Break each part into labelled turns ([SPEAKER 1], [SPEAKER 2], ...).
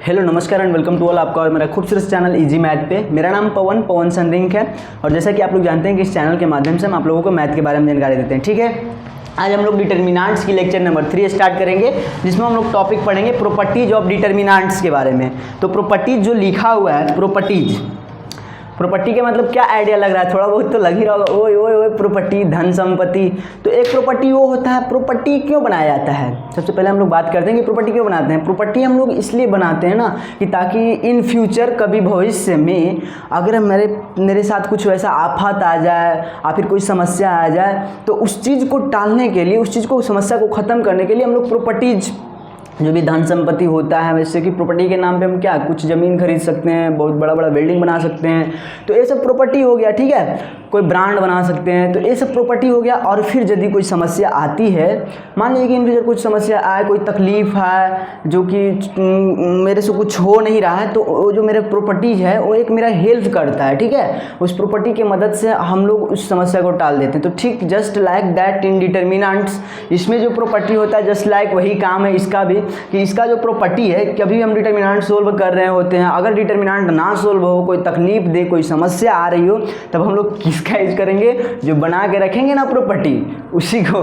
[SPEAKER 1] Hello नमस्कार and welcome to all आपका और मेरा खूबसूरत चैनल इजी मैथ पे। मेरा नाम पवन संरिंक है और जैसा कि आप लोग जानते हैं कि इस चैनल के माध्यम से हम आप लोगों को मैथ के बारे में जानकारी देते हैं। ठीक है, आज हम लोग डिटर्मिनेंट्स की लेक्चर नंबर 3 स्टार्ट करेंगे, जिसमें हम लोग टॉपिक पढ़ेंगे प्रॉपर्टीज ऑफ डिटर्मिनेंट्स के बारे में। तो प्रॉपर्टीज जो लिखा हुआ है, प्रॉपर्टी के मतलब क्या आइडिया लग रहा है, थोड़ा बहुत तो लग ही रहा होगा। ओए ओए ओए प्रॉपर्टी, धन संपत्ति। तो एक प्रॉपर्टी वो होता है, प्रॉपर्टी क्यों बनाया जाता है। सबसे पहले हम लोग बात करते हैं कि प्रॉपर्टी क्यों बनाते हैं। प्रॉपर्टी हम लोग इसलिए बनाते हैं ना कि ताकि इन फ्यूचर कभी भविष्य में अगर मेरे साथ कुछ वैसा आफत आ जाए या फिर कोई समस्या आ जाए, तो उस चीज़ को टालने के लिए, उस चीज़ को, समस्या को ख़त्म करने के लिए हम लोग प्रॉपर्टीज, जो भी धन संपत्ति होता है, वैसे कि प्रॉपर्टी के नाम पे हम क्या कुछ ज़मीन खरीद सकते हैं, बहुत बड़ा बड़ा बिल्डिंग बना सकते हैं, तो ये सब प्रॉपर्टी हो गया। ठीक है, कोई ब्रांड बना सकते हैं, तो ये सब प्रॉपर्टी हो गया। और फिर यदि कोई समस्या आती है, मान लीजिए कि इन फ्यूचर कुछ समस्या आए, कोई तकलीफ है, जो कि मेरे से कुछ हो नहीं रहा है, तो वो जो मेरे प्रॉपर्टीज है वो एक मेरा हेल्प करता है। ठीक है, उस प्रॉपर्टी की मदद से हम लोग उस समस्या को टाल देते हैं। तो ठीक just like that in determinants, इसमें जो प्रॉपर्टी होता है जस्ट लाइक वही काम है इसका भी, कि इसका जो प्रॉपर्टी है, कभी हम डिटर्मिनेंट सोल्व कर रहे होते हैं, अगर डिटर्मिनेंट ना सोल्व हो, कोई तकलीफ दे, कोई समस्या आ रही हो, तब हम लोग किसका यूज करेंगे, जो बना के रखेंगे ना प्रॉपर्टी, उसी को।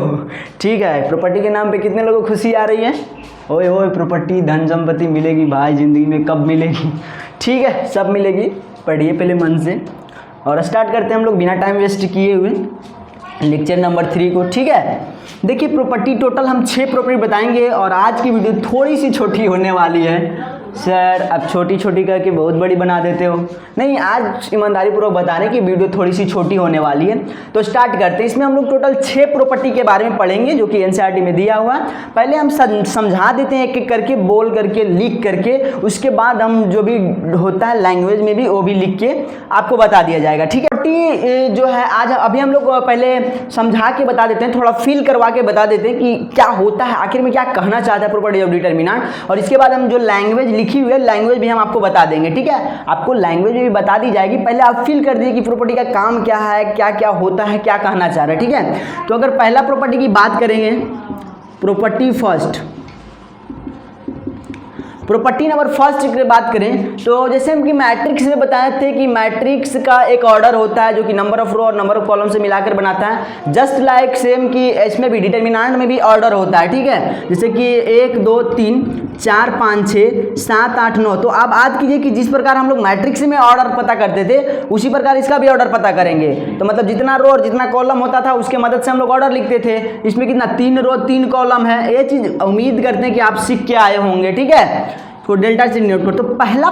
[SPEAKER 1] ठीक है, प्रॉपर्टी के नाम पे कितने लोगों को खुशी आ रही है। ओए ओए प्रॉपर्टी, धन संपत्ति मिलेगी भाई ज़िंदगी में, कब मिलेगी। ठीक है, सब मिलेगी। पढ़िए पहले मन से और स्टार्ट करते हैं हम लोग बिना टाइम वेस्ट किए हुए लेक्चर नंबर 3 को। ठीक है, देखिए प्रॉपर्टी टोटल हम 6 प्रॉपर्टी बताएंगे और आज की वीडियो थोड़ी सी छोटी होने वाली है। सर अब छोटी छोटी करके बहुत बड़ी बना देते हो। नहीं, आज ईमानदारी पूर्वक बताने की वीडियो थोड़ी सी छोटी होने वाली है। तो स्टार्ट करते हैं। इसमें हम लोग टोटल 6 प्रॉपर्टी के बारे में पढ़ेंगे, जो कि एनसीईआरटी में दिया हुआ है। पहले हम समझा देते हैं एक एक करके, बोल करके, लिख करके, उसके बाद हम जो भी होता है लैंग्वेज में भी वो भी लिख के आपको बता दिया जाएगा। ठीक है, प्रॉपर्टी जो है आज अभी हम लोग पहले समझा के बता देते हैं, थोड़ा फील करवा के बता देते हैं कि क्या होता है, आखिर में क्या कहना चाहता है प्रॉपर्टी ऑफ डिटर्मिनेंट। और इसके बाद हम जो लैंग्वेज लिखी हुई है, लैंग्वेज भी हम आपको बता देंगे। ठीक है, आपको लैंग्वेज भी बता दी जाएगी। पहले आप फील कर दीजिए कि प्रॉपर्टी का काम क्या है, क्या क्या होता है, क्या कहना चाह रहे हैं। ठीक है, तो अगर पहला प्रॉपर्टी की बात करेंगे, property first, property number first की बात करें तो जैसे हम कि मैट्रिक्स में बताए थे कि मैट्रिक्स का एक ऑर्डर होता है जो कि नंबर ऑफ रो और नंबर ऑफ कॉलम से मिलाकर बनाता है। जस्ट लाइक सेम कि इसमें भी डिटर्मिनेंट में भी ऑर्डर होता है। ठीक है, जैसे कि 1 2 3 4 5 6 7 8 9। तो आप याद कीजिए कि जिस प्रकार हम लोग मैट्रिक्स में ऑर्डर पता करते थे, उसी प्रकार इसका भी ऑर्डर पता करेंगे। तो मतलब जितना रो और जितना कॉलम होता था, उसके मदद से हम लोग ऑर्डर लिखते थे। इसमें कितना 3 रो 3 कॉलम है। ये चीज़ उम्मीद करते हैं कि आप सीख के आए होंगे। ठीक है, को डेल्टा से नोट करो। तो पहला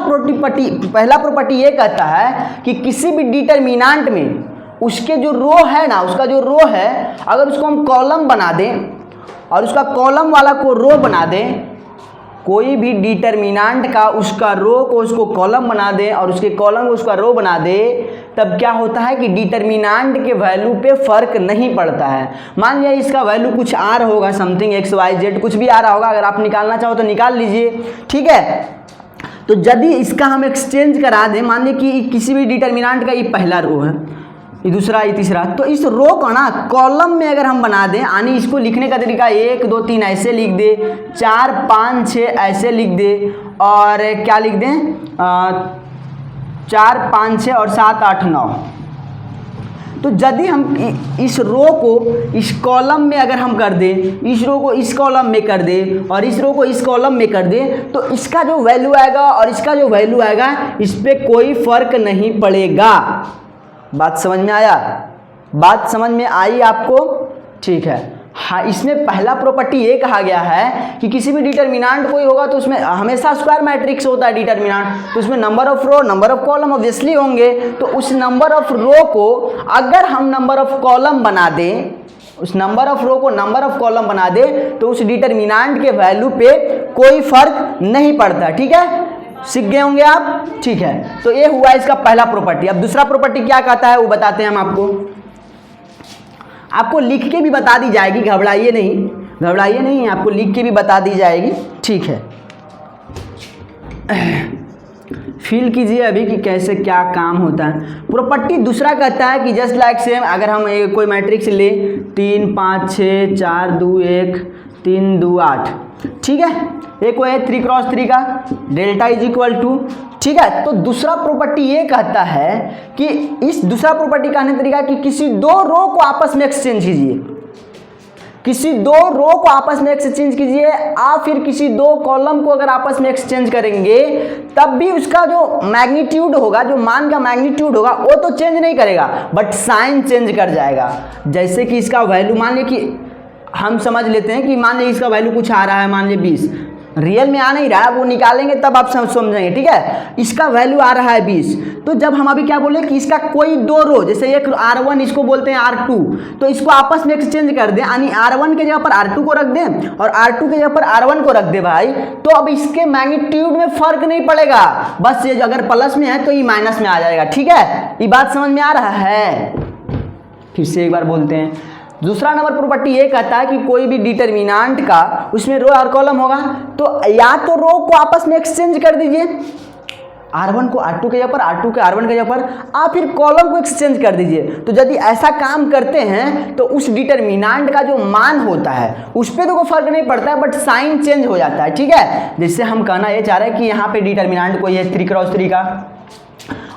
[SPEAKER 1] प्रॉपर्टी ये कहता है कि किसी भी डिटर्मिनेंट में उसके जो रो है ना, उसका जो रो है, अगर उसको हम कॉलम बना दें और उसका कॉलम वाला को रो बना दें, कोई भी डिटर्मिनेंट का उसका रो को उसको कॉलम बना दे और उसके कॉलम को उसका रो बना दे, तब क्या होता है कि डिटर्मिनेंट के वैल्यू पे फर्क नहीं पड़ता है। मान लिया इसका वैल्यू कुछ आ रहा होगा, समथिंग एक्स वाई जेड कुछ भी आ रहा होगा, अगर आप निकालना चाहो तो निकाल लीजिए। ठीक है, तो यदि इसका हम एक्सचेंज करा दें, मान लीजिए कि किसी भी डिटर्मिनेंट का ये पहला रो है, ये दूसरा, ये तीसरा, तो इस रो को ना कॉलम में अगर हम बना दें, यानी इसको लिखने का तरीका 1 2 3 ऐसे लिख दे, 4 5 6 ऐसे लिख दे, और क्या लिख दें 4 5 6 और 7 8 9। तो यदि हम इस रो को इस कॉलम में अगर हम कर दें, इस रो को इस कॉलम में कर दें और इस रो को इस कॉलम में कर दें, तो इसका जो वैल्यू आएगा और इसका जो वैल्यू आएगा, इस पर कोई फर्क नहीं पड़ेगा। बात समझ में आया? बात समझ में आई आपको? ठीक है। हाँ, इसमें पहला प्रॉपर्टी ये कहा गया है कि किसी भी डिटर्मिनेंट कोई होगा तो उसमें हमेशा स्क्वायर मैट्रिक्स होता है डिटर्मिनेंट, तो उसमें number of row number of column obviously होंगे। तो उस नंबर ऑफ रो को अगर हम नंबर ऑफ कॉलम बना दें, उस नंबर ऑफ रो को नंबर ऑफ कॉलम बना दें, तो उस डिटर्मिनेंट के वैल्यू पे कोई फर्क नहीं पड़ता। ठीक है, सीख गए होंगे आप। ठीक है, तो ये हुआ इसका पहला प्रॉपर्टी। अब दूसरा प्रॉपर्टी क्या कहता है वो बताते हैं हम आपको लिख के भी बता दी जाएगी, घबराइए नहीं, आपको लिख के भी बता दी जाएगी। ठीक है, फील कीजिए अभी कि कैसे क्या काम होता है। प्रॉपर्टी दूसरा कहता है कि जस्ट लाइक सेम, अगर हम कोई मैट्रिक्स ले 3 5 6 4 2 1 3 2 8, ठीक है, एक वो है 3 क्रॉस 3 का डेल्टा इज इक्वल टू, ठीक है। तो दूसरा प्रॉपर्टी ये कहता है कि इस दूसरा प्रॉपर्टी कहने का तरीका कि किसी दो रो को आपस में एक्सचेंज कीजिए, किसी दो रो को आपस में एक्सचेंज कीजिए, आप फिर किसी दो कॉलम को अगर आपस में एक्सचेंज करेंगे तब भी उसका जो मैग्नीट्यूड होगा, जो मान का मैग्नीट्यूड होगा वो तो चेंज नहीं करेगा बट साइन चेंज कर जाएगा। जैसे कि इसका वैल्यू मान लिया कि हम समझ लेते हैं कि मान लिया इसका वैल्यू कुछ आ रहा है, मान लिया 20, रियल में आ नहीं रहा है, वो निकालेंगे तब आप समझेंगे, ठीक है। इसका वैल्यू आ रहा है 20, तो जब हम अभी क्या बोले कि इसका कोई दो रो, जैसे एक R1 इसको बोलते हैं R2, तो इसको आपस में एक्सचेंज कर दें, यानी R1 के जगह पर R2 को रख दें और R2 के जगह पर R1 को रख दे भाई, तो अब इसके मैग्नीट्यूड में फर्क नहीं पड़ेगा, बस ये अगर प्लस में है तो ये माइनस में आ जाएगा, ठीक है। ये बात समझ में आ रहा है? फिर से एक बार बोलते हैं। दूसरा नंबर प्रॉपर्टी ये कहता है कि कोई भी डिटर्मिनेंट का उसमें रो और कॉलम होगा, तो या तो रो को आपस में एक्सचेंज कर दीजिए, R1 को R2 के जगह पर, R2 के R1 के जगह पर, आप फिर कॉलम को एक्सचेंज कर दीजिए। तो यदि ऐसा काम करते हैं तो उस डिटर्मिनेंट का जो मान होता है उस पर तो कोई फर्क नहीं पड़ता है बट साइन चेंज हो जाता है, ठीक है। जिससे हम कहना ये चाह रहे हैं कि यहाँ पे डिटर्मिनेंट कोई है 3 क्रॉस 3 का,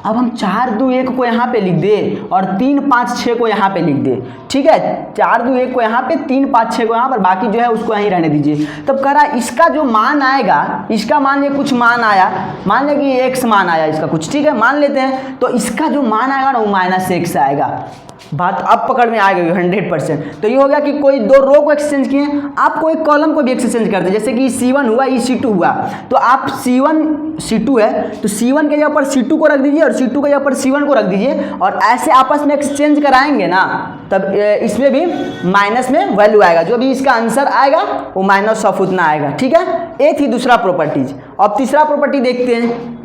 [SPEAKER 1] अब हम 4 2 1 को यहाँ पे लिख दे और 3 5 6 को यहाँ पे लिख दे, ठीक है। 4 2 1 को यहाँ पे, 3 5 6 को यहाँ पर, बाकी जो है उसको यहीं रहने दीजिए। तब कह रहा है इसका जो मान आएगा, इसका मान ये कुछ मान आया, मान लें कि x मान आया इसका कुछ, ठीक है, मान लेते हैं, तो इसका जो मान आएगा ना वो -x आएगा। बात अब पकड़ में आ गई 100%। तो ये हो गया कि कोई दो रो को एक्सचेंज किए, आप कोई कॉलम को भी एक्सचेंज करते हैं, जैसे कि C1 हुआ, C2 हुआ, तो आप C1 C2 है तो C1 के जगह पर C2 को रख दीजिए और C2 के जगह पर C1 को रख दीजिए और ऐसे आपस में एक्सचेंज कराएंगे ना, तब इसमें भी माइनस में वैल्यू आएगा, जो भी इसका आंसर आएगा वो माइनस ऑफ उतना आएगा, ठीक है। ये थी दूसरा प्रॉपर्टीज। अब तीसरा प्रॉपर्टी देखते हैं,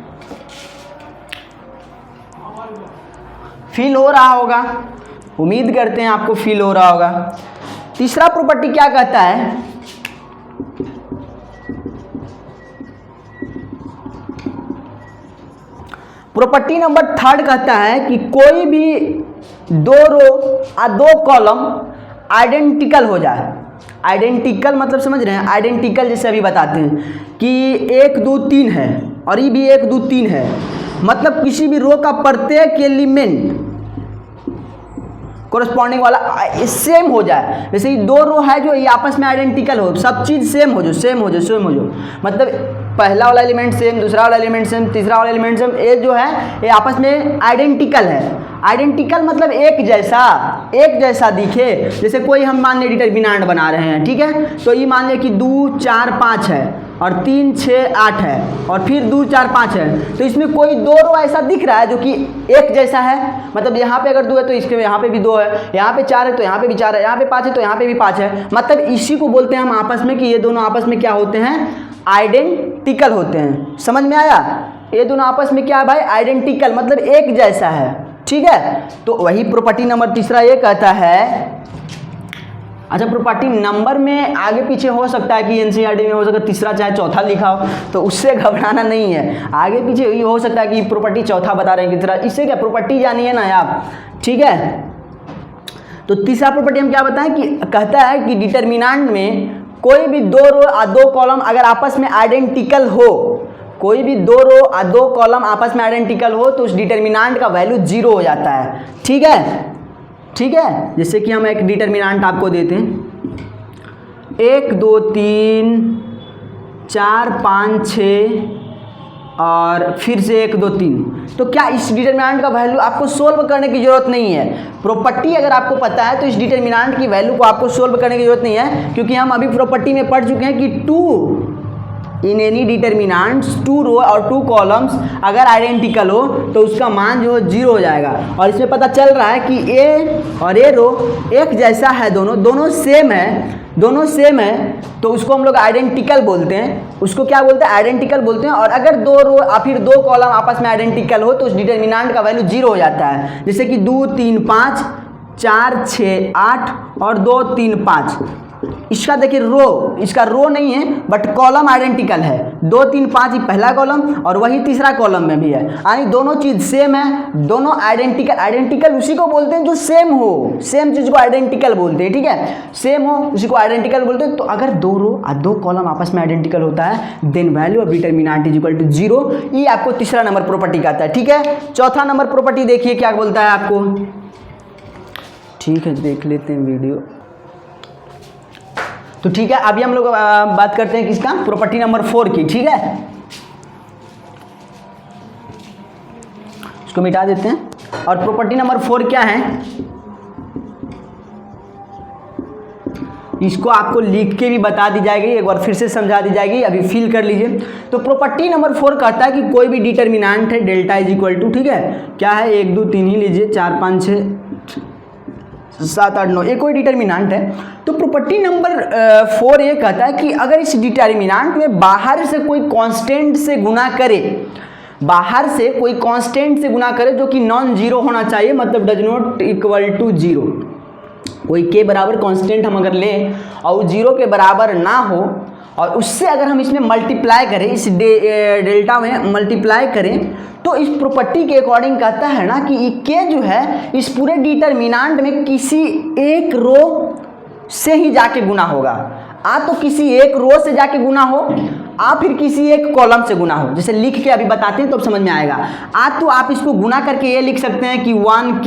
[SPEAKER 1] फील हो रहा होगा, उम्मीद करते हैं आपको फील हो रहा होगा। तीसरा प्रॉपर्टी क्या कहता है, प्रॉपर्टी नंबर 3 कहता है कि कोई भी दो रो और दो कॉलम आइडेंटिकल हो जाए। आइडेंटिकल मतलब समझ रहे हैं, आइडेंटिकल जैसे अभी बताते हैं कि 1 2 3 है और ये भी 1 2 3 है, मतलब किसी भी रो का प्रत्येक एलिमेंट कोरस्पॉन्डिंग वाला सेम हो जाए। जैसे ये दो रो है जो ये आपस में आइडेंटिकल हो, सब चीज़ सेम हो जो, मतलब पहला वाला एलिमेंट सेम, दूसरा वाला एलिमेंट सेम, तीसरा वाला एलिमेंट सेम, ये जो है ये आपस में आइडेंटिकल है। आइडेंटिकल मतलब एक जैसा दिखे। जैसे कोई हम मान लिया डिटर्मिनेंट बना रहे हैं, ठीक है, तो ये मान लिया कि 2 4 5 है और 3 6 8 है और फिर 2 4 5 है, तो इसमें कोई दो रो ऐसा दिख रहा है जो कि एक जैसा है, मतलब यहाँ पे अगर 2 है तो इसके यहाँ पे भी 2 है, यहाँ पे 4 है तो यहाँ पे भी 4 है, यहाँ पे 5 है तो यहाँ पे भी 5 है, मतलब इसी को बोलते हैं हम आपस में कि ये दोनों आपस में क्या होते हैं, आइडेंटिकल होते हैं। समझ में आया? ये दोनों आपस में क्या है भाई, आइडेंटिकल मतलब एक जैसा है, ठीक है। तो वही प्रॉपर्टी नंबर तीसरा ये कहता है। अच्छा, प्रॉपर्टी नंबर में आगे पीछे हो सकता है कि एनसीईआरटी में हो सकता है तीसरा चाहे चौथा लिखा हो, तो उससे घबराना नहीं है, आगे पीछे ये हो सकता है कि प्रॉपर्टी चौथा बता रहे हैं कि तरह, इससे क्या प्रॉपर्टी जानिए ना आप, ठीक है। तो तीसरा प्रॉपर्टी हम क्या बताएं कि कहता है कि डिटर्मिनेंट में कोई भी दो रो और दो कॉलम अगर आपस में आइडेंटिकल हो, कोई भी दो रो और दो कॉलम आपस में आइडेंटिकल हो तो उस डिटर्मिनेंट का वैल्यू 0 हो जाता है, ठीक है। जैसे कि हम एक डिटर्मिनेंट आपको देते हैं 1 2 3 4 5 6 और फिर से 1 2 3, तो क्या इस डिटर्मिनेंट का वैल्यू आपको सोल्व करने की जरूरत नहीं है। प्रॉपर्टी अगर आपको पता है तो इस डिटर्मिनेंट की वैल्यू को आपको सोल्व करने की जरूरत नहीं है, क्योंकि हम अभी प्रॉपर्टी में पढ़ चुके हैं कि 2 इन एनी डिटर्मिनेंट्स 2 रो और 2 कॉलम्स अगर आइडेंटिकल हो तो उसका मान जो है 0 हो जाएगा। और इसमें पता चल रहा है कि ए और ए रो एक जैसा है, दोनों सेम है, तो उसको हम लोग आइडेंटिकल बोलते हैं। उसको क्या बोलते हैं, आइडेंटिकल बोलते हैं। और अगर दो रो या फिर दो कॉलम आपस में आइडेंटिकल हो तो उस डिटर्मिनेंट का वैल्यू 0 हो जाता है। जैसे कि 2 3 5 4 6 8 और 2 3 5, इसका देखिए रो, इसका रो नहीं है बट कॉलम आइडेंटिकल है, 2 3 5 ही पहला कॉलम और वही तीसरा कॉलम में भी है, यानी दोनों चीज़ सेम है, दोनों आइडेंटिकल। आइडेंटिकल उसी को बोलते हैं जो सेम हो, सेम चीज़ को आइडेंटिकल बोलते हैं, ठीक है, सेम हो उसी को आइडेंटिकल बोलते हैं। तो अगर 2 रो और 2 कॉलम आपस में आइडेंटिकल होता है then value of determinant is equal to 0। ये आपको तीसरा नंबर प्रॉपर्टी का आता है, ठीक है। चौथा नंबर प्रॉपर्टी देखिए क्या बोलता है आपको, ठीक है देख लेते हैं वीडियो। तो ठीक है, अभी हम लोग बात करते हैं किसका, प्रॉपर्टी नंबर 4 की, ठीक है। इसको मिटा देते हैं। और प्रॉपर्टी नंबर 4 क्या है, इसको आपको लिख के भी बता दी जाएगी, एक बार फिर से समझा दी जाएगी, अभी फील कर लीजिए। तो प्रॉपर्टी नंबर 4 कहता है कि कोई भी डिटरमिनेंट है डेल्टा इज इक्वल टू, ठीक है, क्या है 1 2 3 ही लीजिए, 4 5 6 7 8 9, ये कोई डिटरमिनेंट है। तो प्रॉपर्टी नंबर 4 ये कहता है कि अगर इस डिटरमिनेंट में बाहर से कोई कांस्टेंट से गुना करे, बाहर से कोई कांस्टेंट से गुना करे जो कि नॉन जीरो होना चाहिए, मतलब does not equal to zero, कोई के बराबर कांस्टेंट हम अगर लें और वो जीरो के बराबर ना हो और उससे अगर हम इसमें मल्टीप्लाई करें, इस डेल्टा में मल्टीप्लाई करें, तो इस प्रॉपर्टी के अकॉर्डिंग कहता है ना कि के जो है इस पूरे डिटरमिनेंट में किसी एक रो से ही जाके गुना होगा। आ तो किसी एक रो से जाके गुना हो, आ फिर किसी एक कॉलम से गुना हो। जैसे लिख के अभी बताते हैं तो समझ में आएगा। आ तो आप इसको गुना करके ये लिख सकते हैं कि 1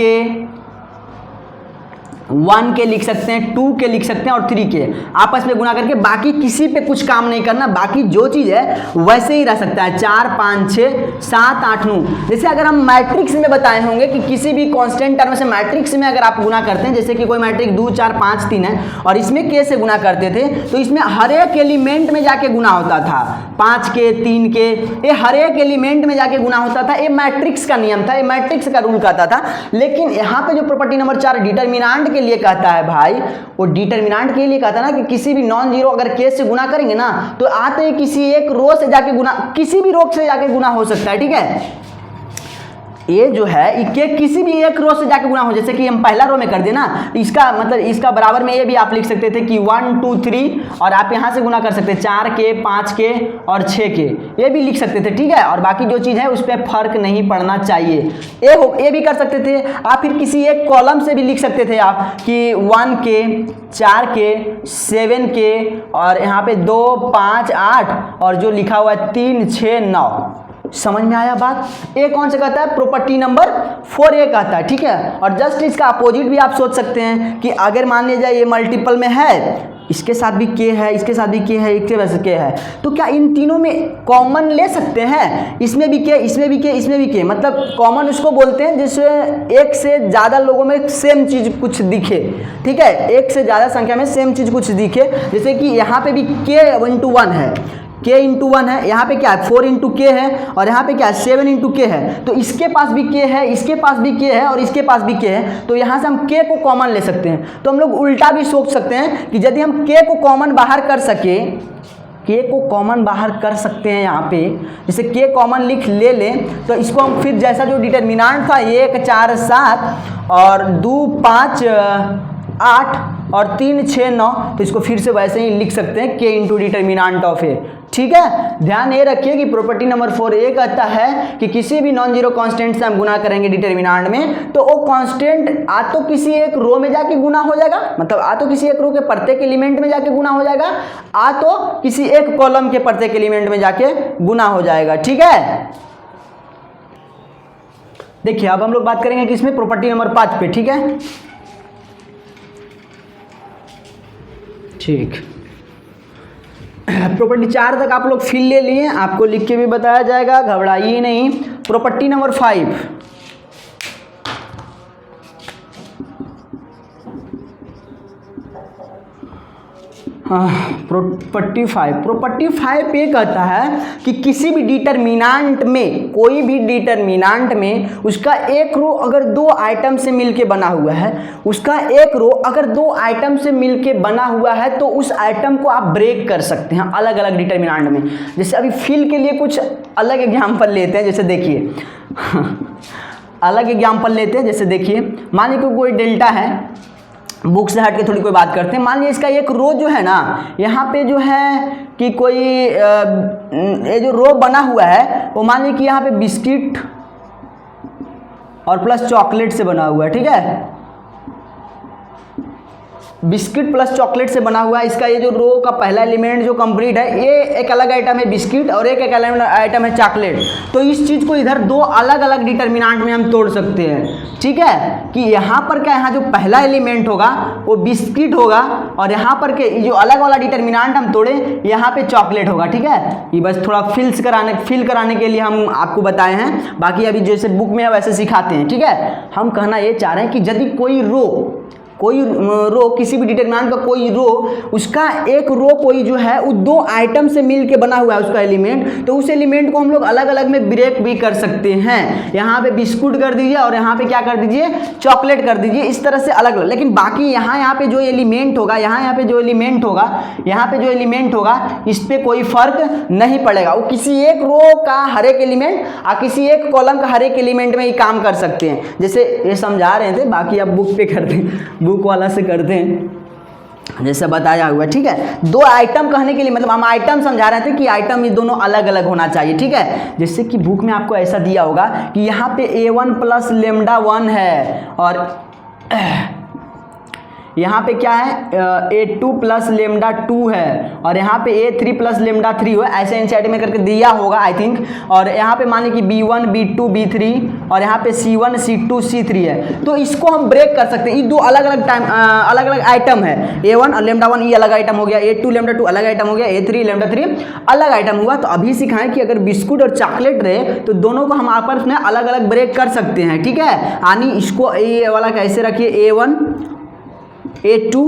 [SPEAKER 1] के लिख सकते हैं, 2 के लिख सकते हैं और 3 के आपस में गुना करके, बाकी किसी पे कुछ काम नहीं करना, बाकी जो चीज़ है वैसे ही रह सकता है। 4 5 6 7 8 9, जैसे अगर हम मैट्रिक्स में बताए होंगे कि किसी भी कांस्टेंट टर्म से मैट्रिक्स में अगर आप गुना करते हैं, जैसे कि कोई मैट्रिक्स 2 4 5 3 है और इसमें के से गुना करते थे, तो इसमें हर एक एलिमेंट में जाके गुना होता था, 5 के 3 के, ये हर एक एलिमेंट में जाके गुना होता था। ये मैट्रिक्स का नियम था, ये मैट्रिक्स का रूल कहता था। लेकिन यहाँ पे जो प्रॉपर्टी नंबर 4 डिटरमिनेंट के लिए कहता है भाई, वो डिटरमिनेंट के लिए कहता है ना कि किसी भी नॉन जीरो अगर के से गुना करेंगे ना, तो आते ही किसी एक रो से जाके गुना, किसी भी रो से जाके गुना हो सकता है, ठीक है। ये जो है के किसी भी एक रो से जाके गुना हो, जैसे कि हम पहला रो में कर देना, इसका मतलब इसका बराबर में ये भी आप लिख सकते थे कि 1 2 3 और आप यहाँ से गुना कर सकते हैं 4 के 5 के और 6 के, ये भी लिख सकते थे, ठीक है। और बाकी जो चीज़ है उस पर फर्क नहीं पड़ना चाहिए, ये भी कर सकते थे। आप फिर किसी एक कॉलम से भी लिख सकते थे आप कि 1 के 4 के 7 के और यहाँ पे 2 5 8 और जो लिखा हुआ है 3 6 9। समझ में आया बात। ये कौन से कहता है, प्रॉपर्टी नंबर 4 ये कहता है, ठीक है। और जस्ट इसका अपोजिट भी आप सोच सकते हैं कि अगर मान लीजिए ये मल्टीपल में है, इसके साथ भी के है, इसके साथ भी के है, इसके वजह से के है, तो क्या इन तीनों में कॉमन ले सकते हैं, इसमें भी के, इसमें भी के, इसमें भी के, मतलब कॉमन उसको बोलते हैं जिससे एक से ज़्यादा लोगों में सेम चीज़ कुछ दिखे, ठीक है, एक से ज़्यादा संख्या में सेम चीज़ कुछ दिखे। जैसे कि यहाँ पे भी के इंटू 1 है, के इंटू 1 है, यहाँ पे क्या है 4 इंटू के है और यहाँ पे क्या है 7 इंटू के है, तो इसके पास भी के है, इसके पास भी के है और इसके पास भी के है, तो यहाँ से हम के को कॉमन ले सकते हैं। तो हम लोग उल्टा भी सोच सकते हैं कि यदि हम के को कॉमन बाहर कर सके, के को कॉमन बाहर कर सकते हैं यहाँ पे, जैसे के कॉमन लिख ले लें, तो इसको हम फिर जैसा जो डिटरमिनेंट था 1 4 7 और 2 5 8 और 3 6 9, तो इसको फिर से वैसे ही लिख सकते हैं के इंटू डिटरमिनेंट ऑफ ए, ठीक है। ध्यान ये रखिए कि प्रॉपर्टी नंबर 4 ये कहता है कि किसी भी नॉन जीरो कांस्टेंट से हम गुना करेंगे डिटरमिनेंट में, तो वो कांस्टेंट आ तो किसी एक रो में जाके गुना हो जाएगा, मतलब आ तो किसी एक रो के प्रत्येक एलिमेंट में जाके गुना हो जाएगा, आ तो किसी एक कॉलम के प्रत्येक एलिमेंट में जाके गुना हो जाएगा, ठीक है। देखिए अब हम लोग बात करेंगे कि इसमें प्रॉपर्टी नंबर 5 पे, ठीक है, ठीक। प्रॉपर्टी 4 तक आप लोग फिल ले लिए, आपको लिख के भी बताया जाएगा, घबराइए नहीं। प्रॉपर्टी नंबर 5, प्रॉपर्टी 5 ये कहता है कि किसी भी डिटरमिनेंट में, कोई भी डिटरमिनेंट में उसका एक रो अगर 2 आइटम से मिलके बना हुआ है, उसका एक रो अगर 2 आइटम से मिलके बना हुआ है, तो उस आइटम को आप ब्रेक कर सकते हैं अलग अलग डिटरमिनेंट में। जैसे अभी फिल के लिए कुछ अलग एग्जाम्पल लेते हैं, जैसे देखिए अलग एग्जाम्पल लेते हैं, जैसे देखिए मान लीजिए कोई डेल्टा है, बुक से हट के थोड़ी कोई बात करते हैं। मान लीजिए इसका एक रो जो है ना, यहाँ पे जो है कि कोई ये जो रो बना हुआ है वो मान लीजिए कि यहाँ पे बिस्किट और प्लस चॉकलेट से बना हुआ है, ठीक है, बिस्किट प्लस चॉकलेट से बना हुआ है। इसका ये जो रो का पहला एलिमेंट जो कंप्लीट है, ये एक अलग आइटम है बिस्किट और एक अलग आइटम है चॉकलेट। तो इस चीज़ को इधर दो अलग अलग डिटर्मिनेंट में हम तोड़ सकते हैं, ठीक है, कि यहाँ पर क्या, यहाँ जो पहला एलिमेंट होगा वो बिस्किट होगा और यहाँ पर के जो अलग वाला डिटर्मिनेंट हम तोड़े यहाँ पे चॉकलेट होगा, ठीक है। ये बस थोड़ा फिल कराने के लिए हम आपको बताए हैं, बाकी अभी जैसे बुक में है वैसे सिखाते हैं, ठीक है। हम कहना ये चाह रहे हैं कि यदि कोई रो किसी भी डिटरमिनेंट का कोई रो, उसका एक रो कोई जो है वो दो आइटम से मिल के बना हुआ है उसका एलिमेंट, तो उस एलिमेंट को हम लोग अलग अलग में ब्रेक भी कर सकते हैं। यहाँ पे बिस्कुट कर दीजिए और यहाँ पे क्या कर दीजिए, चॉकलेट कर दीजिए, इस तरह से अलग अलग। लेकिन बाकी यहाँ पे जो एलिमेंट होगा, यहाँ पे जो एलिमेंट होगा इस पर कोई फर्क नहीं पड़ेगा। वो किसी एक रो का हर एक एलिमेंट और किसी एक कॉलम का हर एक एलिमेंट में ही काम कर सकते हैं। जैसे ये समझा रहे थे, बाकी आप बुक पे करते हैं, बुक वाला से करते हैं जैसे बताया हुआ, ठीक है। दो आइटम कहने के लिए मतलब हम आइटम समझा रहे थे कि आइटम ये दोनों अलग अलग होना चाहिए, ठीक है। जैसे कि बुक में आपको ऐसा दिया होगा कि यहाँ पे a1 प्लस लेमडा 1 है और यहाँ पे क्या है a2 प्लस लेमडा 2 है और यहाँ पे a3 प्लस लेमडा 3 है, ऐसे एनसीईआरटी में करके दिया होगा आई थिंक। और यहाँ पे मान लीजिए कि b1 b2 b3 और यहाँ पे c1 c2 c3 है। तो इसको हम ब्रेक कर सकते हैं। ये दो अलग अलग आइटम है, a1 और लेमडा 1 ये अलग आइटम हो गया, a2 लेमडा 2 अलग आइटम हो गया, a3 लेमडा 3 अलग आइटम हुआ। तो अभी सिखाएं कि अगर बिस्कुट और चॉकलेट रहे तो दोनों को हम आपस में अलग अलग ब्रेक कर सकते हैं, ठीक है। यानी इसको ये वाला कैसे रखिए, a1 a2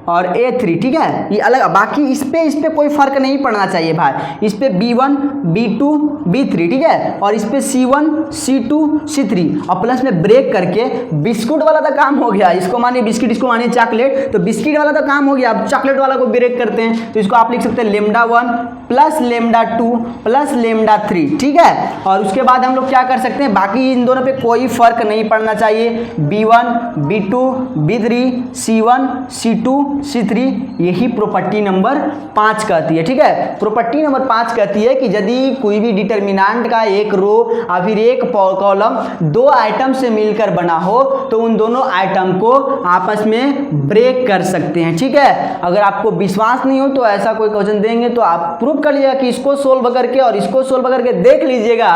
[SPEAKER 1] और a3, ठीक है, ये अलग। बाकी इस पे कोई फर्क नहीं पड़ना चाहिए भाई। इस पे b1 b2 b3, ठीक है, और इस पे c1 c2 c3 और प्लस में ब्रेक करके बिस्कुट वाला तो काम हो गया। इसको मानिए बिस्किट, इसको मानिए चॉकलेट, तो बिस्किट वाला तो काम हो गया। अब चॉकलेट वाला को ब्रेक करते हैं तो इसको आप लिख सकते हैं lambda 1 plus lambda 2 plus lambda 3, ठीक है। और उसके बाद हम लोग क्या कर सकते हैं, बाकी इन दोनों पे कोई फर्क नहीं पड़ना चाहिए। b1 b2 b3 c1 c2 c3, यही प्रॉपर्टी नंबर 5 कहती है, ठीक है। प्रॉपर्टी नंबर 5 कहती है कि यदि कोई भी डिटर्मिनेंट का एक रो और फिर एक कॉलम दो आइटम से मिलकर बना हो तो उन दोनों आइटम को आपस में ब्रेक कर सकते हैं, ठीक है। अगर आपको विश्वास नहीं हो तो ऐसा कोई क्वेश्चन देंगे तो आप प्रूव कर लीजिएगा कि इसको सोल्व करके और इसको सोल्व करके देख लीजिएगा,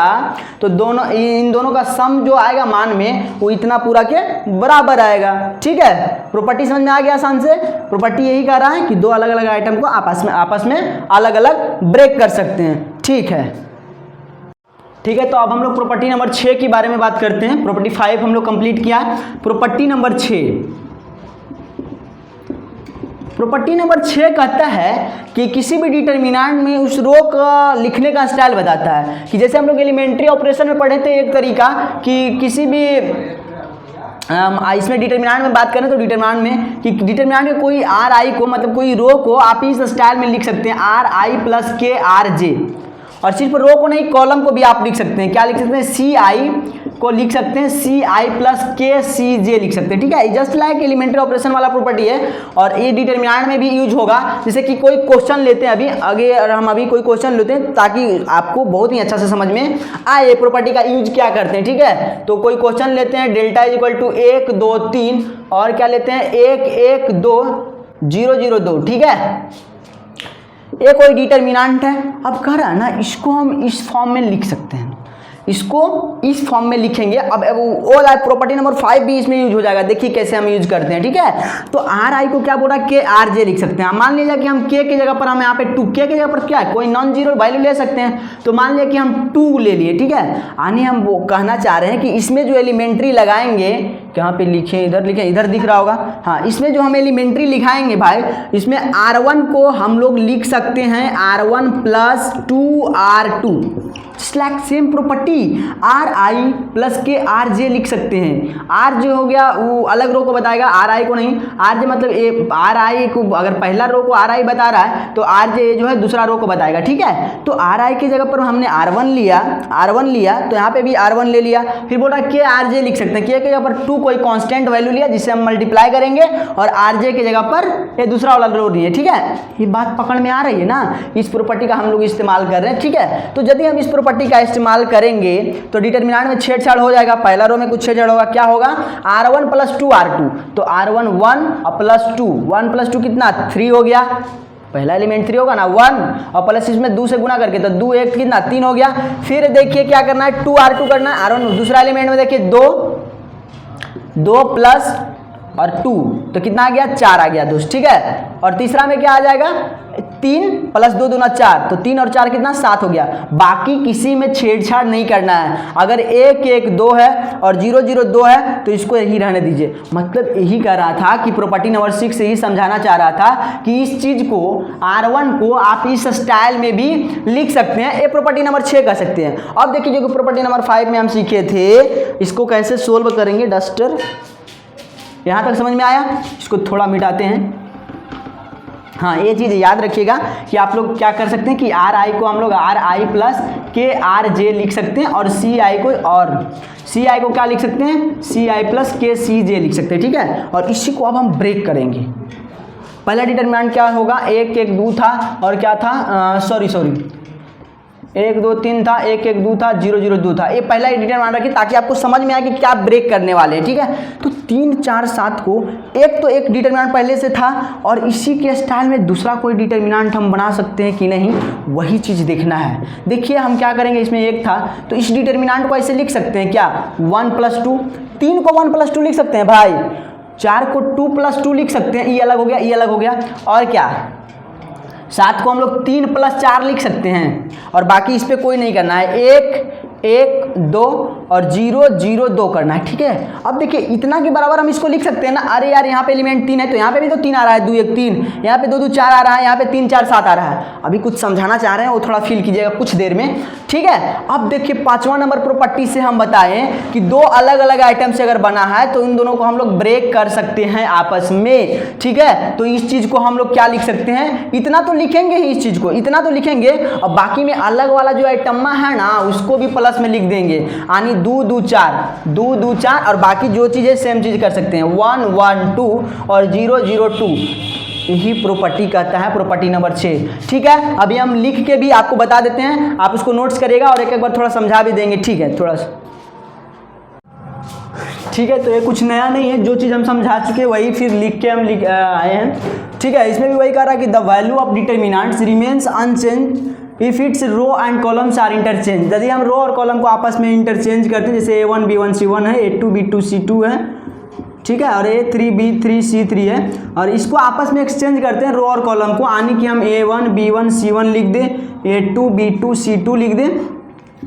[SPEAKER 1] तो दोनों इन दोनों का सम जो आएगा मान में वो इतना पूरा के बराबर आएगा, ठीक है। प्रॉपर्टी समझ में आ गया आसान से। प्रॉपर्टी यही कह रहा है कि दो अलग अलग आइटम को आपस में अलग अलग ब्रेक कर सकते हैं, ठीक है। ठीक है, तो अब हम लोग प्रॉपर्टी नंबर 6 के बारे में बात करते हैं। प्रॉपर्टी 5 हम लोग कंप्लीट किया है, प्रॉपर्टी नंबर 6। प्रॉपर्टी नंबर 6 कहता है कि किसी भी डिटर्मिनेंट में उस रो का लिखने का स्टाइल बताता है। कि जैसे हम लोग एलिमेंट्री ऑपरेशन में पढ़े थे एक तरीका कि किसी भी इसमें डिटर्मिनेंट में बात करें तो डिटर्मिनेंट में कोई आर आई को मतलब कोई रो को आप इस स्टाइल में लिख सकते हैं, आर आई प्लस के आर जे। और सिर्फ रो को नहीं, कॉलम को भी आप लिख सकते हैं। क्या लिख सकते हैं, सी आई को लिख सकते हैं सी आई प्लस के सी जे लिख सकते हैं, ठीक है। जस्ट लाइक एलिमेंट्री ऑपरेशन वाला प्रॉपर्टी है और ये डिटर्मिनेंट में भी यूज होगा। जैसे कि कोई क्वेश्चन लेते हैं हम अभी कोई क्वेश्चन लेते हैं ताकि आपको बहुत ही अच्छा से समझ में आए प्रॉपर्टी का यूज क्या करते हैं, ठीक है। तो कोई क्वेश्चन लेते हैं, डेल्टा इज इक्वल टू 1 2 3 और क्या लेते हैं 1 1 2 0 0 2, ठीक है। ये कोई डिटर्मिनेंट है। अब कह रहा है ना, इसको हम इस फॉर्म में लिख सकते हैं, इसको इस फॉर्म में लिखेंगे। अब वो प्रॉपर्टी नंबर 5 भी इसमें यूज हो जाएगा। देखिए कैसे हम यूज करते हैं, ठीक है। तो आर आई को क्या बोल रहा है, के आर जे लिख सकते हैं। मान लीजिए कि हम के की जगह पर हम यहाँ पे 2, के की जगह पर क्या है, कोई नॉन जीरो वैल्यू ले सकते हैं। तो मान लिया कि हम 2 ले लिए, ठीक है। यानी हम वो कहना चाह रहे हैं कि इसमें जो एलिमेंट्री लगाएंगे, कहाँ पे लिखें, इधर लिखें, इधर दिख रहा होगा, हाँ। इसमें जो हम एलिमेंट्री लिखाएंगे भाई, इसमें R1 को हम लोग लिख सकते हैं R1 plus 2R2, like same property are I plus के आर जे लिख सकते हैं। आर जो हो गया वो अलग रो को बताएगा, आर आई को नहीं। आर जे मतलब ए, आर आई को अगर पहला रो को आर आई बता रहा है तो आर जे जो है दूसरा रो को बताएगा, ठीक है। तो आर आई की जगह पर हमने R1 लिया, R1 लिया तो यहाँ पे भी R1 ले लिया। फिर बोल रहा है के आर जे लिख सकते हैं, के जगह पर 2 कोई कांस्टेंट वैल्यू लिया जिससे हम मल्टीप्लाई करेंगे और आर जे की जगह पर ये दूसरा वाला रो लिए, ठीक है। ये बात पकड़ में आ रही है ना, इस प्रॉपर्टी का हम लोग इस्तेमाल कर रहे हैं, ठीक है। तो यदि हम इस प्रॉपर्टी का इस्तेमाल करेंगे तो डिटरमिनेंट में छेड़छाड़ हो जाएगा, पहला रो में कुछ छेड़छाड़ होगा, क्या होगा R1 + 2 R2, तो R1 1 और +2 1 + 2 कितना 3 हो गया, पहला एलिमेंट 3 होगा ना 1 और प्लस इसमें 2 से गुना करके तो 2 1 कितना 3 हो गया। फिर देखिए क्या करना है 2 R2 करना है, R1 दूसरा एलिमेंट में देखिए 2 प्लस और 2 तो कितना आ गया 4 आ गया दोस्त, ठीक है। और तीसरा में क्या आ जाएगा 3 + 2 दूना 4 तो 3 और 4 कितना 7 हो गया। बाकी किसी में छेड़छाड़ नहीं करना है, अगर 1 1 2 है और 0 0 2 है तो इसको यही रहने दीजिए। मतलब यही कह रहा था कि प्रॉपर्टी नंबर 6 से ही समझाना चाह रहा था कि इस चीज को R1 को आप इस स्टाइल में भी लिख सकते हैं, ये प्रॉपर्टी नंबर 6 कह सकते हैं। अब देखिए जो प्रॉपर्टी नंबर 5 में हम सीखे थे इसको कैसे सोल्व करेंगे। डस्टर यहाँ तक समझ में आया, इसको थोड़ा मिटाते हैं। हाँ ये चीज़ याद रखिएगा कि आप लोग क्या कर सकते हैं कि आर आई को हम लोग आर आई प्लस के आर जे लिख सकते हैं और सी आई को क्या लिख सकते हैं सी आई प्लस के सी जे लिख सकते हैं, ठीक है। और इसी को अब हम ब्रेक करेंगे। पहला डिटरमिनेंट क्या होगा 1 1 2 था और क्या था सॉरी 1 2 3 था, 1 1 2 था, 0 0 2 था। ये पहला डिटरमिनेंट रखिए ताकि आपको समझ में आए कि क्या ब्रेक करने वाले हैं, ठीक है। तो 3 4 7 को एक डिटरमिनेंट पहले से था और इसी के स्टाइल में दूसरा कोई डिटरमिनेंट हम बना सकते हैं कि नहीं, वही चीज़ देखना है। देखिए हम क्या करेंगे, इसमें 1 था तो इस डिटरमिनेंट को ऐसे लिख सकते हैं क्या 1 + 2, 3 को 1 + 2 लिख सकते हैं भाई, 4 को 2 + 2 लिख सकते हैं, ये अलग हो गया, ये अलग हो गया। और क्या 7 को हम लोग 3 + 4 लिख सकते हैं और बाकी इस पर कोई नहीं करना है, 1 1 2 और 0 0 2 करना है, ठीक है। अब देखिए इतना के बराबर हम इसको लिख सकते हैं ना। अरे यार यहाँ पे एलिमेंट 3 है तो यहाँ पे भी तो 3 आ रहा है, 2 1 3, यहाँ पे 2 2 4 आ रहा है, यहाँ पे 3 4 7 आ रहा है। अभी कुछ समझाना चाह रहे हैं वो थोड़ा फील कीजिएगा कुछ देर में, ठीक है। अब देखिए 5वां नंबर प्रॉपर्टी से हम बताएं कि 2 अलग अलग आइटम से अगर बना है तो इन दोनों को हम लोग ब्रेक कर सकते हैं आपस में, ठीक है। तो इस चीज को हम लोग क्या लिख सकते हैं, इतना तो लिखेंगे ही, इस चीज को इतना तो लिखेंगे और बाकी में अलग वाला जो आइटम है ना उसको भी प्लस में लिख देंगे, यानी 2 2 4 और बाकी जो चीजें सेम चीज कर सकते हैं 1 1 2 और 0 0 2। यही प्रॉपर्टी कहता है प्रॉपर्टी नंबर 6, ठीक है। अभी हम लिख के भी आपको बता देते हैं, आप उसको नोट्स करिएगा और एक बार थोड़ा समझा भी देंगे, ठीक है थोड़ा सा, ठीक है। तो ये कुछ नया नहीं है, जो चीज़ हम समझा चुके वही फिर लिख के हम आए हैं, ठीक है। इसमें भी वही कह रहा है कि the value of determinants remains unchange if its row and columns are interchange. यदि हम रो और कॉलम को आपस में इंटरचेंज करते हैं, जैसे A1 B1 C1 है, A2 B2 C2 है, ठीक है, और A3 B3 C3 है, और इसको आपस में एक्सचेंज करते हैं रो और कॉलम को, यानी कि हम A1 B1 C1 लिख दें, A2 B2 C2 लिख दें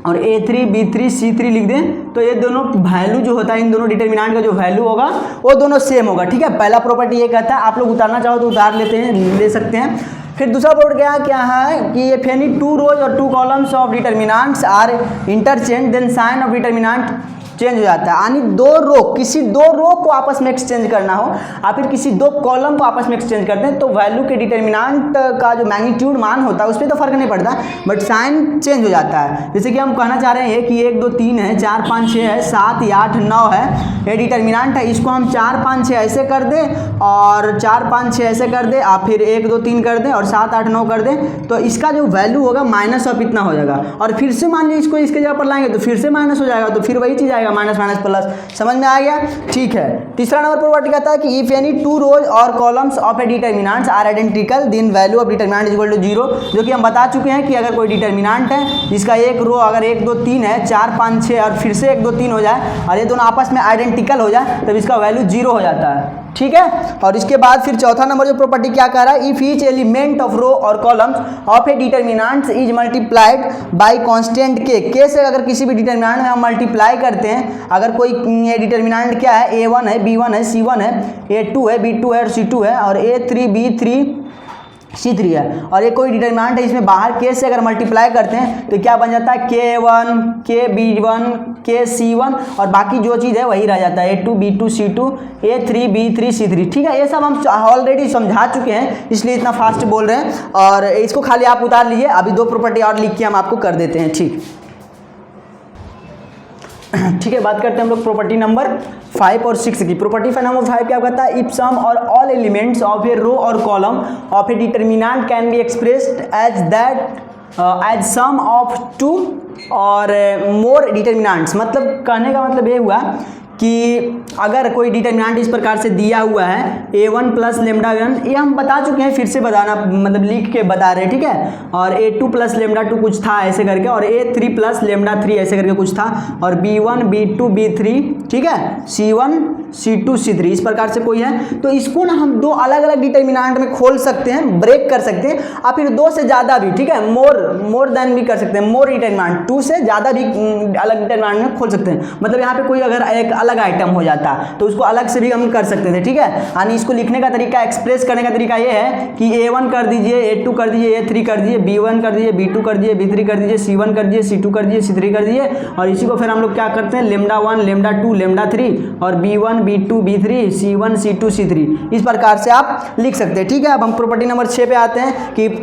[SPEAKER 1] और A3 B3 C3 लिख दें, तो ये दोनों वैल्यू जो होता है इन दोनों डिटरमिनेंट का जो वैल्यू होगा वो दोनों सेम होगा, ठीक है। पहला प्रॉपर्टी ये कहता है, आप लोग उतारना चाहो तो उतार ले सकते हैं। फिर दूसरा प्रॉपर्टी क्या है कि इफ एनी 2 रोज और 2 columns of determinants are interchange then sign of determinant change हो जाता है, यानी 2 रो किसी 2 रो को आपस में एक्सचेंज करना हो या फिर किसी 2 कॉलम को आपस में एक्सचेंज करते हैं तो वैल्यू के डिटरमिनेंट का जो मैग्नीट्यूड मान होता है उस पर तो फर्क नहीं पड़ता बट साइन चेंज हो जाता है। जैसे कि हम कहना चाह रहे हैं कि 1 2 3 है, 4 5 6 है, 7 8 9 है, ये डिटरमिनेंट है, इसको हम 4 5 6 ऐसे कर दें और 4 5 6 ऐसे कर दें और फिर 1 2 3 कर दें और 7 8 9 कर दें, तो इसका जो वैल्यू होगा माइनस ऑफ इतना हो जाएगा और फिर से मान लीजिए इसको इसके जगह पर लाएंगे तो फिर से माइनस हो जाएगा, तो फिर वही चीज़ आएगा माइनस माइनस प्लस। समझ में आ गया, ठीक है। तीसरा नंबर प्रॉपर्टी कहता है कि इफ एनी 2 रोज और columns of a determinants are identical then value of determinant is equal to 0, जो कि हम बता चुके हैं कि अगर कोई डिटरमिनेंट है जिसका एक रो अगर 1 2 3 है, 4 5 6 और फिर से 1 2 3 हो जाए और ये दोनों आपस में आइडेंटिकल हो जाए तब इसका वैल्यू 0 हो जाता है, ठीक है। और इसके बाद फिर चौथा नंबर जो प्रॉपर्टी क्या कह रहा है, इफ ईच एलिमेंट ऑफ रो और columns of A determinant is multiplied by constant के से अगर किसी भी डिटरमिनेंट में हम मल्टीप्लाई करते हैं, अगर कोई डिटरमिनेंट क्या है A1 है B1 है C1 है A2 है B2 है और C2 है और A3 B3 C3 है और ये कोई डिटर्मिनेंट है, इसमें बाहर K से अगर मल्टीप्लाई करते हैं तो क्या बन जाता है K1 KB1 KC1 और बाकी जो चीज़ है वही रह जाता है A2 B2 C2 A3 B3 C3। ठीक है, ये सब हम ऑलरेडी समझा चुके हैं इसलिए इतना फास्ट बोल रहे हैं और इसको खाली आप उतार लीजिए। अभी 2 प्रॉपर्टी और लिख के हम आपको कर देते हैं। ठीक है, बात करते हैं हम लोग प्रॉपर्टी नंबर 5 और 6 की। प्रॉपर्टी नंबर 5 क्या कहता है, इफ सम और all elements of a row और column of a determinant can be expressed as sum of 2 और मोर डिटर्मिनेंट्स। मतलब कहने का मतलब ये हुआ कि अगर कोई डिटर्मिनेंट इस प्रकार से दिया हुआ है A1 प्लस लेमडा 1, ये हम बता चुके हैं, फिर से बताना मतलब लिख के बता रहे हैं। ठीक है, और A2 प्लस लेमडा 2 कुछ था ऐसे करके और A3 प्लस लेमडा 3 ऐसे करके कुछ था और B1 B2 B3 ठीक है C1 C2 C3 इस प्रकार से कोई है तो इसको ना हम 2 अलग अलग डिटर्मिनेंट में खोल सकते हैं, ब्रेक कर सकते हैं और फिर 2 से ज़्यादा भी। ठीक है, मोर देन भी कर सकते हैं, मोर डिटर्मिनेंट 2 से ज़्यादा भी अलग डिटर्मिनेंट में खोल सकते हैं। मतलब यहाँ पे कोई अगर एक अलग आइटम हो जाता तो उसको अलग से भी हम कर सकते थे। ठीक है, यानी इसको लिखने का तरीका, एक्सप्रेस करने का तरीका ये है कि A1 कर दीजिए, A2 कर दीजिए, A3 कर दीजिए, B1 कर दीजिए, B2 कर दीजिए, B3 कर दीजिए, C1 कर दीजिए, C2 कर दीजिए, C3 कर दीजिए और इसी को फिर हम लोग क्या करते हैं लेमडा 1 लेमडा 2 लेमडा 3 और B1 B2 B3 C1 C2 C3 इस प्रकार से आप लिख सकते हैं। ठीक है, अब हम प्रॉपर्टी नंबर 6 पे आते हैं कि if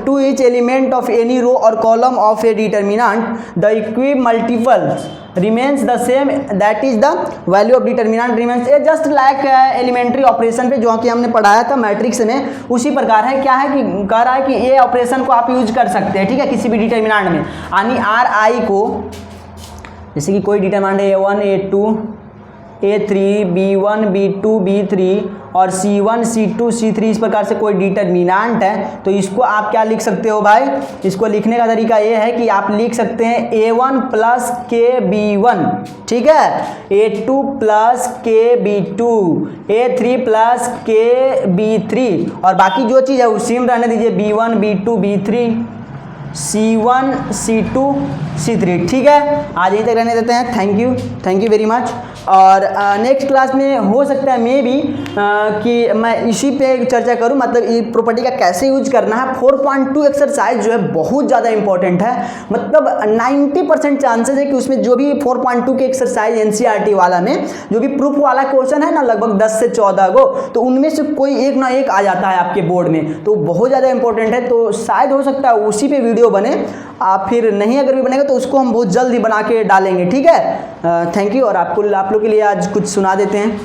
[SPEAKER 1] to each element of any row और column of a determinant the equimultiples remains the same, that is the value of determinant remains a just like elementary operation पे जो कि हमने पढ़ाया था मैट्रिक्स में, उसी प्रकार है। क्या है कि कह रहा है कि ये ऑपरेशन को आप यूज कर सकते हैं। ठीक है, किसी भी डिटर्मिनेंट में यानी आर आई को, जैसे कि कोई determinant A1 A2 A3 B1 B2 B3 और C1 C2 C3 इस प्रकार से कोई डिटर्मिनेंट है तो इसको आप क्या लिख सकते हो भाई, इसको लिखने का तरीका ये है कि आप लिख सकते हैं A1 प्लस KB1 ठीक है, A2 plus KB2 A3 plus KB3 और बाकी जो चीज़ है उसी में रहने दीजिए B1 B2 B3 C1 C2 C3। ठीक है, आज यहीं तक रहने देते हैं। Thank you very much. और नेक्स्ट क्लास में हो सकता है मे भी कि मैं इसी पे चर्चा करूं, मतलब ये प्रॉपर्टी का कैसे यूज करना है। 4.2 एक्सरसाइज जो है बहुत ज़्यादा इंपॉर्टेंट है, मतलब 90% चांसेस है कि उसमें जो भी 4.2 के एक्सरसाइज NCERT वाला में जो भी प्रूफ वाला क्वेश्चन है ना लगभग 10 से 14 को, तो उनमें से कोई एक ना एक आ जाता है आपके बोर्ड में, तो बहुत ज़्यादा इंपॉर्टेंट है। तो शायद हो सकता है उसी पे वीडियो बने, आप फिर नहीं अगर भी बनेगा तो उसको हम बहुत जल्द ही बना के डालेंगे। ठीक है, थैंक यू। और आप लोग के लिए आज कुछ सुना देते हैं।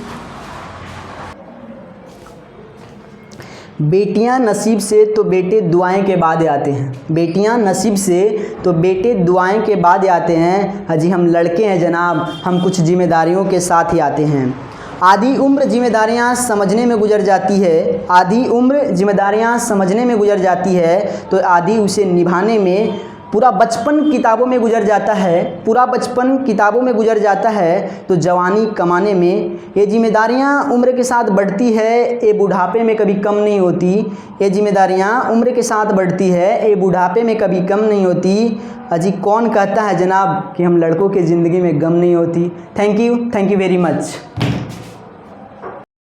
[SPEAKER 1] बेटियां नसीब से तो बेटे दुआएं के बाद आते हैं, बेटियां नसीब से तो बेटे दुआएं के बाद आते हैं, हाजी हम लड़के हैं जनाब, हम कुछ जिम्मेदारियों के साथ ही आते हैं। आधी उम्र जिम्मेदारियां समझने में गुजर जाती है, आधी उम्र जिम्मेदारियां समझने में गुजर जाती है तो आधी उसे निभाने में, पूरा बचपन किताबों में गुजर जाता है, पूरा बचपन किताबों में गुजर जाता है तो जवानी कमाने में। ये जिम्मेदारियां उम्र के साथ बढ़ती है, ये बुढ़ापे में कभी कम नहीं होती। ये जिम्मेदारियां उम्र के साथ बढ़ती है, ये बुढ़ापे में कभी कम नहीं होती। अजी कौन कहता है जनाब कि हम लड़कों की ज़िंदगी में गम नहीं होती। Thank you very much.